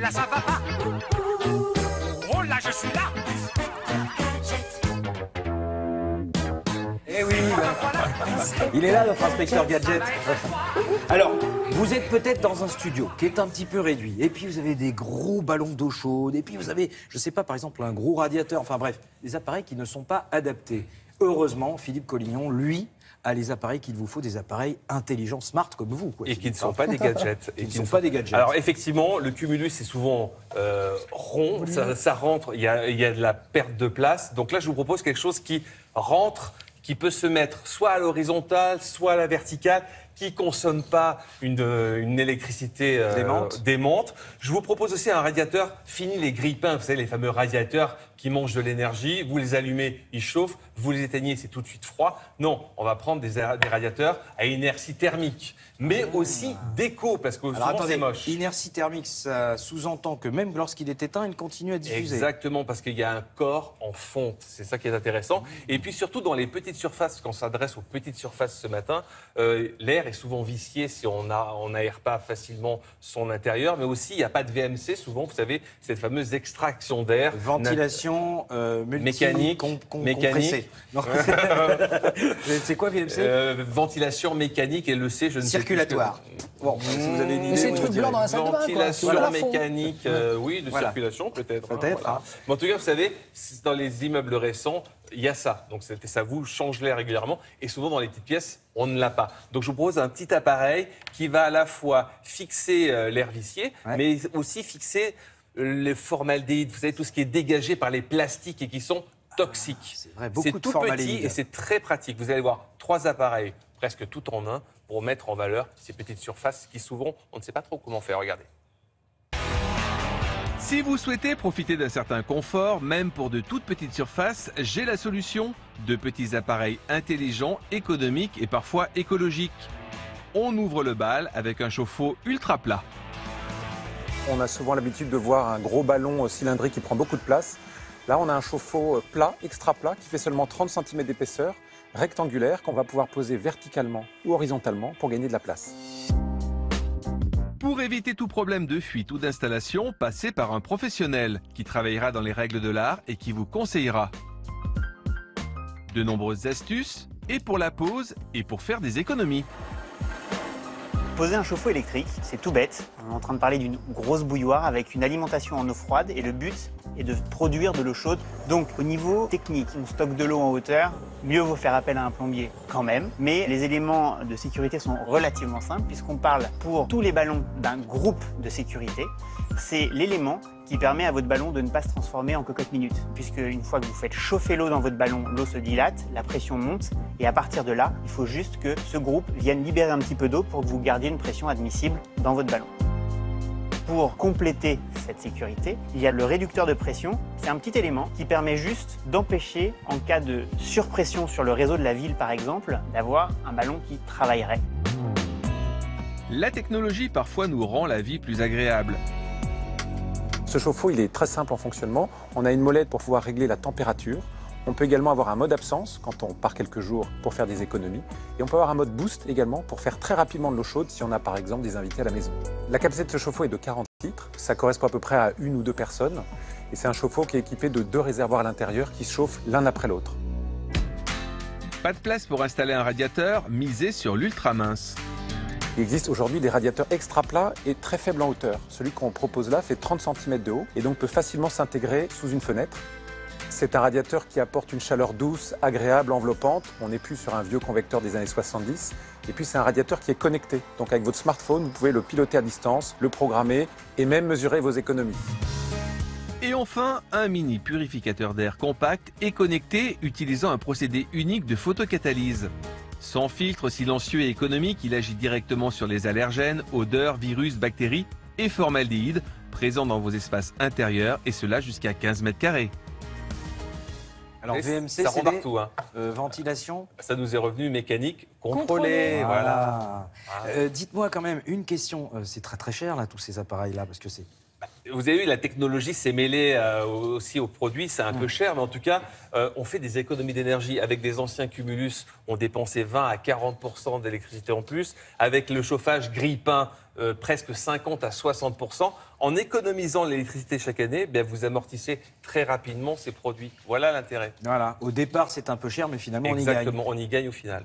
là ça va pas. Oh là je suis là. Eh oui, il est là notre inspecteur gadget. Alors, vous êtes peut-être dans un studio qui est un petit peu réduit, et puis vous avez des gros ballons d'eau chaude, et puis vous avez, je sais pas, par exemple un gros radiateur, enfin bref, des appareils qui ne sont pas adaptés. Heureusement, Philippe Collignon, lui, a les appareils qu'il vous faut, des appareils intelligents, smart comme vous. Quoi, et qui ne sont pas des gadgets. Qui ne sont pas des gadgets. Alors effectivement, le cumulus est souvent rond, ça rentre, il y a de la perte de place. Donc là, je vous propose quelque chose qui rentre, qui peut se mettre soit à l'horizontale, soit à la verticale, qui ne consomme pas une électricité démente. Je vous propose aussi un radiateur, fini les grille-pains, vous savez, les fameux radiateurs qui mangent de l'énergie. Vous les allumez, ils chauffent, vous les éteignez, c'est tout de suite froid. Non, on va prendre des radiateurs à inertie thermique, mais aussi d'éco, parce que souvent c'est moche. Inertie thermique, ça sous-entend que même lorsqu'il est éteint, il continue à diffuser. Exactement, parce qu'il y a un corps en fonte, c'est ça qui est intéressant. Et puis surtout dans les petites surfaces, quand on s'adresse aux petites surfaces ce matin, l'air est souvent vicié si on n'aère pas facilement son intérieur, mais aussi il n'y a pas de VMC, souvent, vous savez, cette fameuse extraction d'air. Ventilation mécanique. Compressée. C'est quoi VMC? Ventilation mécanique et le C, je ne sais plus. Circulatoire. Bon, si vous avez une idée, c'est le truc blanc dans la salle de bain, quoi. Ventilation mécanique, oui, de circulation peut-être. Peut-être. Voilà. Mais en tout cas, vous savez, dans les immeubles récents, il y a ça. Donc ça vous change l'air régulièrement. Et souvent, dans les petites pièces, on ne l'a pas. Donc je vous propose un petit appareil qui va à la fois fixer l'air vicié, mais aussi fixer le formaldéhyde. Vous savez, tout ce qui est dégagé par les plastiques et qui sont toxiques. C'est vrai, beaucoup de tout formaldéhyde. petit et c'est très pratique. Vous allez voir 3 appareils, presque tout en un, pour mettre en valeur ces petites surfaces qui souvent, on ne sait pas trop comment faire. Regardez. Si vous souhaitez profiter d'un certain confort, même pour de toutes petites surfaces, j'ai la solution. De petits appareils intelligents, économiques et parfois écologiques. On ouvre le bal avec un chauffe-eau ultra plat. On a souvent l'habitude de voir un gros ballon cylindrique qui prend beaucoup de place. Là, on a un chauffe-eau plat, extra plat, qui fait seulement 30 cm d'épaisseur, rectangulaire, qu'on va pouvoir poser verticalement ou horizontalement pour gagner de la place. Pour éviter tout problème de fuite ou d'installation, passez par un professionnel qui travaillera dans les règles de l'art et qui vous conseillera. De nombreuses astuces, et pour la pose, et pour faire des économies. Poser un chauffe-eau électrique, c'est tout bête. On est en train de parler d'une grosse bouilloire avec une alimentation en eau froide et le but est de produire de l'eau chaude. Donc au niveau technique, on stocke de l'eau en hauteur, mieux vaut faire appel à un plombier quand même. Mais les éléments de sécurité sont relativement simples puisqu'on parle pour tous les ballons d'un groupe de sécurité. C'est l'élément qui permet à votre ballon de ne pas se transformer en cocotte minute. Puisque une fois que vous faites chauffer l'eau dans votre ballon, l'eau se dilate, la pression monte et à partir de là, il faut juste que ce groupe vienne libérer un petit peu d'eau pour que vous gardiez une pression admissible dans votre ballon. Pour compléter cette sécurité, il y a le réducteur de pression. C'est un petit élément qui permet juste d'empêcher, en cas de surpression sur le réseau de la ville par exemple, d'avoir un ballon qui travaillerait. La technologie parfois nous rend la vie plus agréable. Ce chauffe-eau, il est très simple en fonctionnement. On a une molette pour pouvoir régler la température. On peut également avoir un mode absence quand on part quelques jours pour faire des économies. Et on peut avoir un mode boost également pour faire très rapidement de l'eau chaude si on a par exemple des invités à la maison. La capacité de ce chauffe-eau est de 40 litres. Ça correspond à peu près à 1 ou 2 personnes. Et c'est un chauffe-eau qui est équipé de 2 réservoirs à l'intérieur qui se chauffent l'un après l'autre. Pas de place pour installer un radiateur, misez sur l'ultra mince. Il existe aujourd'hui des radiateurs extra plats et très faibles en hauteur. Celui qu'on propose là fait 30 cm de haut et donc peut facilement s'intégrer sous une fenêtre. C'est un radiateur qui apporte une chaleur douce, agréable, enveloppante. On n'est plus sur un vieux convecteur des années 70. Et puis c'est un radiateur qui est connecté. Donc avec votre smartphone, vous pouvez le piloter à distance, le programmer et même mesurer vos économies. Et enfin, un mini purificateur d'air compact et connecté utilisant un procédé unique de photocatalyse. Sans filtre, silencieux et économique, il agit directement sur les allergènes, odeurs, virus, bactéries et formaldéhyde présents dans vos espaces intérieurs et cela jusqu'à 15 mètres carrés. Alors VMC, ça rend partout. Ventilation. Ça nous est revenu mécanique contrôlé. Voilà. Dites-moi quand même une question. C'est très très cher là tous ces appareils là parce que c'est. Vous avez vu, la technologie s'est mêlée aussi aux produits, c'est un peu cher, mais en tout cas, on fait des économies d'énergie. Avec des anciens Cumulus, on dépensait 20 à 40% d'électricité en plus. Avec le chauffage grille-pain, presque 50 à 60%. En économisant l'électricité chaque année, bien, vous amortissez très rapidement ces produits. Voilà l'intérêt. Voilà, au départ c'est un peu cher, mais finalement on y gagne. Exactement, on y gagne au final.